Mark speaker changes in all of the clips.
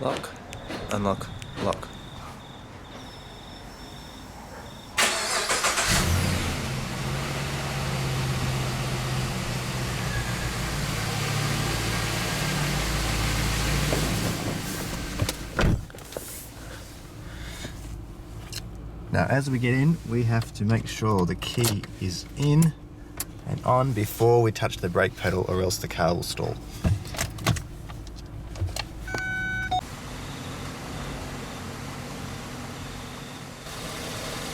Speaker 1: Lock, unlock, lock. Now as we get in, we have to make sure the key is in and on before we touch the brake pedal, or else the car will stall.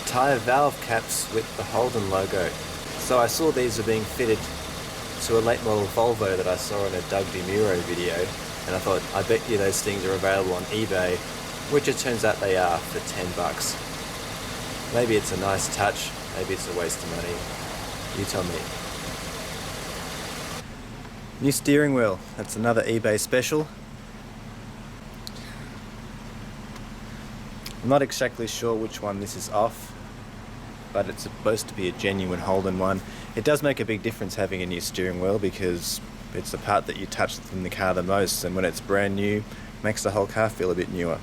Speaker 1: Tyre valve caps with the Holden logo. So I saw these are being fitted to a late model Volvo that I saw in a Doug DeMuro video, and I thought, I bet you those things are available on eBay, which it turns out they are for 10 bucks. Maybe it's a nice touch, maybe it's a waste of money. You tell me. New steering wheel, that's another eBay special. I'm not exactly sure which one this is off, but it's supposed to be a genuine Holden one. It does make a big difference having a new steering wheel, because it's the part that you touch in the car the most, and when it's brand new, it makes the whole car feel a bit newer.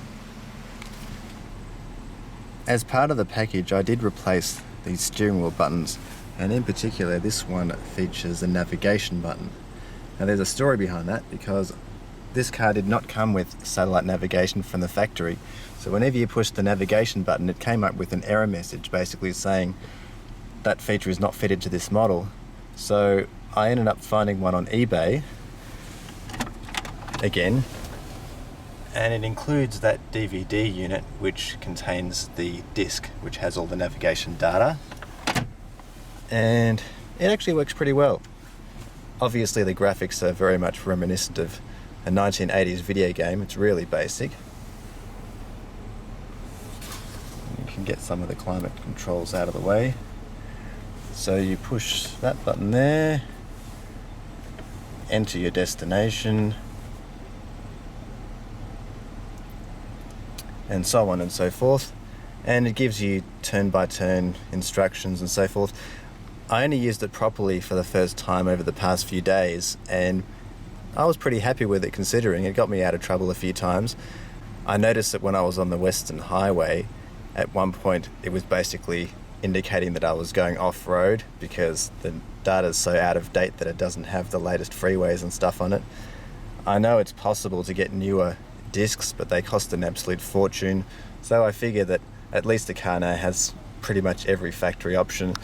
Speaker 1: As part of the package, I did replace these steering wheel buttons, and in particular this one features a navigation button. Now there's a story behind that, because this car did not come with satellite navigation from the factory, so whenever you push the navigation button, it came up with an error message basically saying that feature is not fitted to this model. So I ended up finding one on eBay again, and it includes that DVD unit which contains the disc which has all the navigation data, and it actually works pretty well. Obviously the graphics are very much reminiscent of a 1980s video game. It's really basic. You can get some of the climate controls out of the way. So you push that button there, enter your destination, and so on and so forth, and it gives you turn-by-turn instructions and so forth. I only used it properly for the first time over the past few days, and I was pretty happy with it, considering it got me out of trouble a few times. I noticed that when I was on the Western Highway, at one point it was basically indicating that I was going off-road, because the data's so out of date that it doesn't have the latest freeways and stuff on it. I know it's possible to get newer discs, but they cost an absolute fortune, so I figure that at least the car now has pretty much every factory option.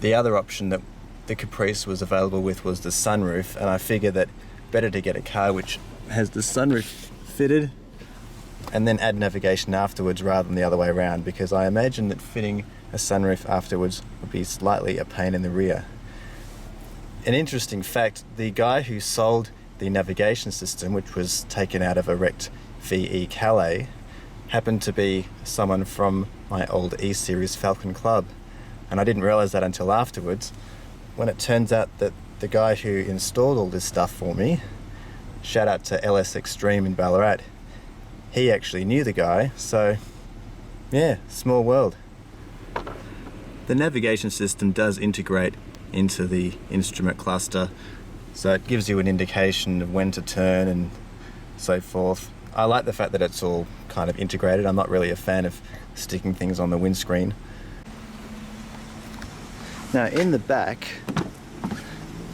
Speaker 1: The other option that the Caprice was available with was the sunroof, and I figure that better to get a car which has the sunroof fitted and then add navigation afterwards rather than the other way around, because I imagine that fitting a sunroof afterwards would be slightly a pain in the rear. An interesting fact, the guy who sold the navigation system, which was taken out of a wrecked VE Calais, happened to be someone from my old E-Series Falcon Club, and I didn't realise that until afterwards, when it turns out that the guy who installed all this stuff for me, shout out to LS Extreme in Ballarat, he actually knew the guy, so yeah, small world. The navigation system does integrate into the instrument cluster, so it gives you an indication of when to turn and so forth. I like the fact that it's all kind of integrated. I'm not really a fan of sticking things on the windscreen. Now in the back,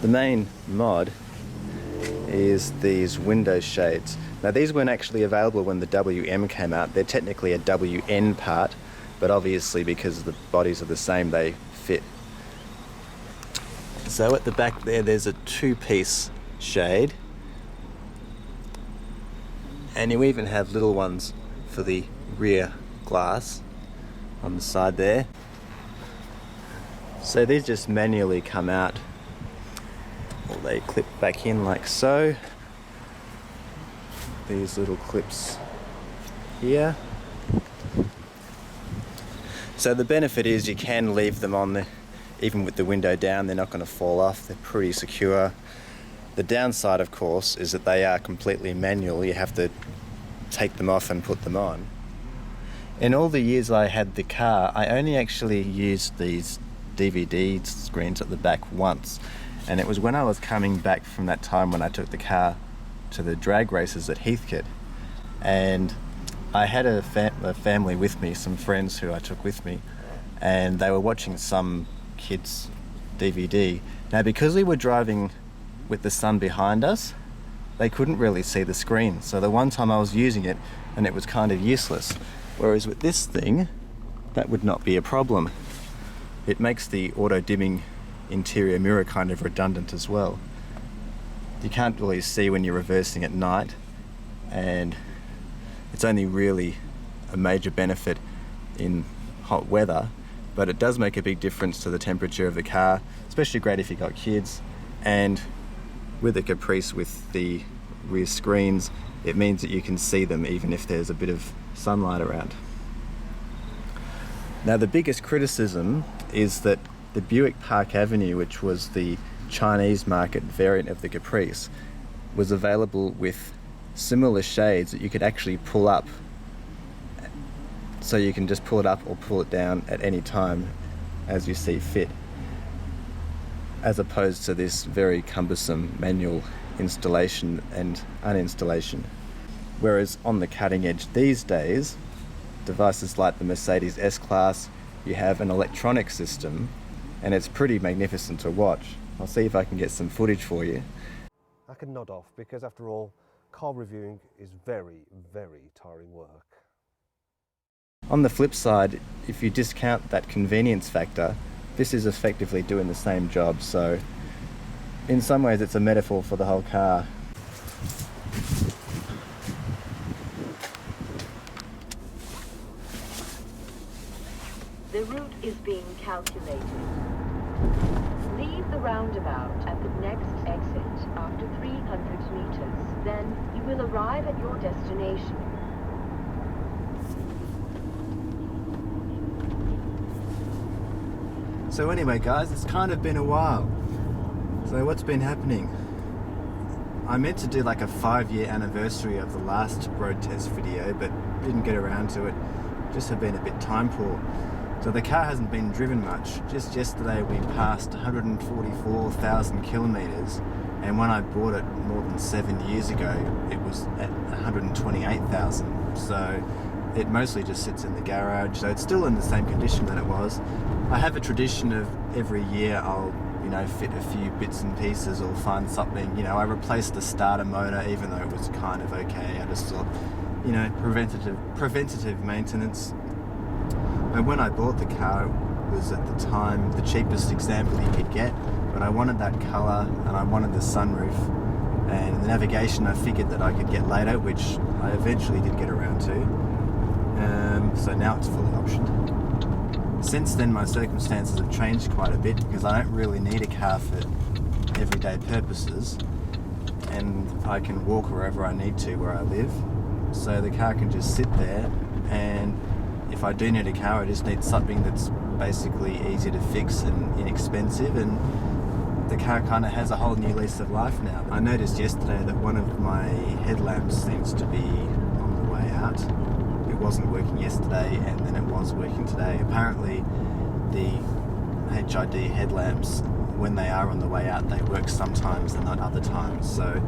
Speaker 1: the main mod is these window shades. Now these weren't actually available when the WM came out. They're technically a WN part, but obviously because the bodies are the same, they fit. So at the back there's a two-piece shade, and you even have little ones for the rear glass on the side there. So these just manually come out, or they clip back in like so. These little clips here. So the benefit is you can leave them on the, even with the window down, they're not going to fall off. They're pretty secure. The downside, of course, is that they are completely manual. You have to take them off and put them on. In all the years I had the car, I only actually used these DVD screens at the back once, and it was when I was coming back from that time when I took the car to the drag races at Heathcote. And I had a family with me, some friends who I took with me, and they were watching some kids' DVD. Now, because we were driving with the sun behind us, they couldn't really see the screen. So the one time I was using it, and it was kind of useless. Whereas with this thing, that would not be a problem. It makes the auto-dimming interior mirror kind of redundant as well. You can't really see when you're reversing at night, and it's only really a major benefit in hot weather, but it does make a big difference to the temperature of the car, especially great if you've got kids. And with the Caprice, with the rear screens, it means that you can see them even if there's a bit of sunlight around. Now, the biggest criticism is that the Buick Park Avenue, which was the Chinese market variant of the Caprice, was available with similar shades that you could actually pull up. So you can just pull it up or pull it down at any time as you see fit, as opposed to this very cumbersome manual installation and uninstallation. Whereas on the cutting edge these days, devices like the Mercedes S-Class, you have an electronic system, and it's pretty magnificent to watch. I'll see if I can get some footage for you.
Speaker 2: I can nod off because, after all, car reviewing is very, very tiring work.
Speaker 1: On the flip side, if you discount that convenience factor, this is effectively doing the same job. So in some ways it's a metaphor for the whole car.
Speaker 3: The route is being calculated. Leave the roundabout at the next exit after 300 meters. Then you will arrive at your destination.
Speaker 1: So anyway, guys, it's kind of been a while. So what's been happening? I meant to do like a 5-year anniversary of the last road test video, but didn't get around to it. Just have been a bit time poor. So the car hasn't been driven much. Just yesterday we passed 144,000 kilometers, and when I bought it more than 7 years ago, it was at 128,000. So it mostly just sits in the garage, so it's still in the same condition that it was. I have a tradition of every year I'll, fit a few bits and pieces or find something. I replaced the starter motor even though it was kind of okay. I just thought, preventative maintenance. And when I bought the car, it was at the time the cheapest example you could get, but I wanted that colour and I wanted the sunroof. And the navigation I figured that I could get later, which I eventually did get around to. So now it's fully optioned. Since then my circumstances have changed quite a bit because I don't really need a car for everyday purposes, and I can walk wherever I need to where I live. So the car can just sit there, and if I do need a car, I just need something that's basically easy to fix and inexpensive, and the car kind of has a whole new lease of life now. I noticed yesterday that one of my headlamps seems to be on the way out. It wasn't working yesterday, and then it was working today. Apparently the HID headlamps, when they are on the way out, they work sometimes and not other times. So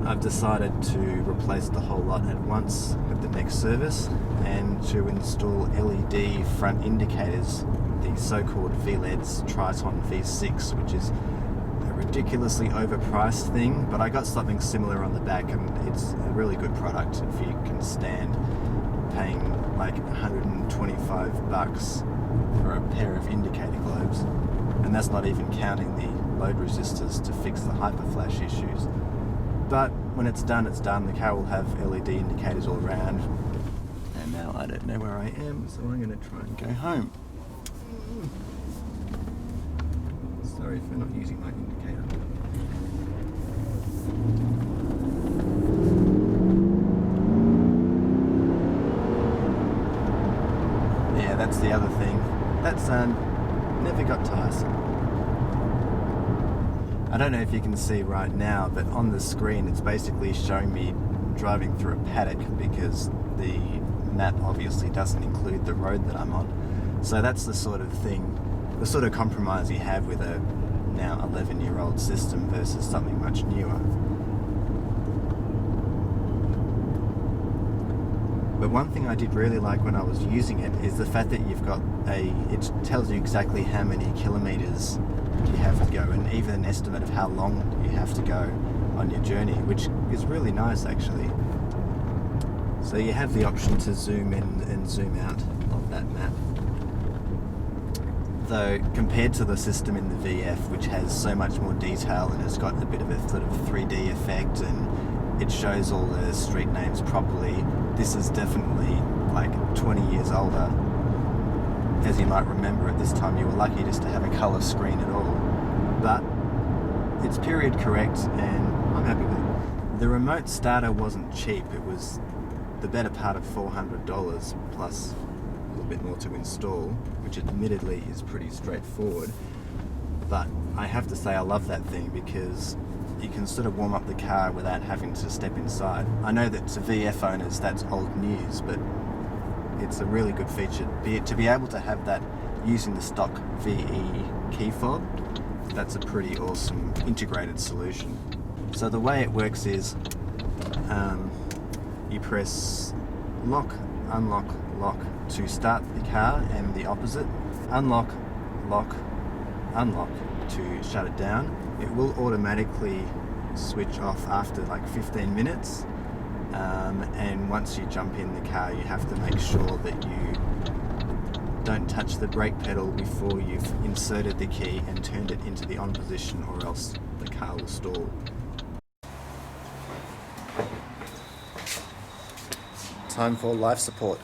Speaker 1: I've decided to replace the whole lot at once at the next service, and to install LED front indicators, the so-called VLEDs Triton V6, which is a ridiculously overpriced thing, but I got something similar on the back, and it's a really good product if you can stand paying like $125 for a pair of indicator globes, and that's not even counting the load resistors to fix the hyperflash issues. But when it's done, it's done. The car will have LED indicators all around. And now I don't know where I am, so I'm going to try and go home. Sorry for not using my indicator. Yeah, that's the other thing. That sun never got tiresome. I don't know if you can see right now, but on the screen it's basically showing me driving through a paddock because the map obviously doesn't include the road that I'm on. So that's the sort of thing, the sort of compromise you have with a now 11-year-old system versus something much newer. one thing I did really like when I was using it is the fact that it tells you exactly how many kilometers you have to go, and even an estimate of how long you have to go on your journey, which is really nice actually. So you have the option to zoom in and zoom out of that map. Though compared to the system in the VF, which has so much more detail and has got a bit of a sort of 3D effect and it shows all the street names properly, this is definitely like 20 years older. As you might remember, at this time you were lucky just to have a colour screen at all. But it's period correct and I'm happy with it. The remote starter wasn't cheap. It was the better part of $400 plus a little bit more to install, which admittedly is pretty straightforward. But I have to say I love that thing because you can sort of warm up the car without having to step inside. I know that to VF owners that's old news, but it's a really good feature. To be able to have that using the stock VE key fob, that's a pretty awesome integrated solution. So the way it works is you press lock, unlock, lock to start the car, and the opposite, unlock, lock, unlock to shut it down. It will automatically switch off after like 15 minutes. And once you jump in the car, you have to make sure that you don't touch the brake pedal before you've inserted the key and turned it into the on position, or else the car will stall. Time for life support.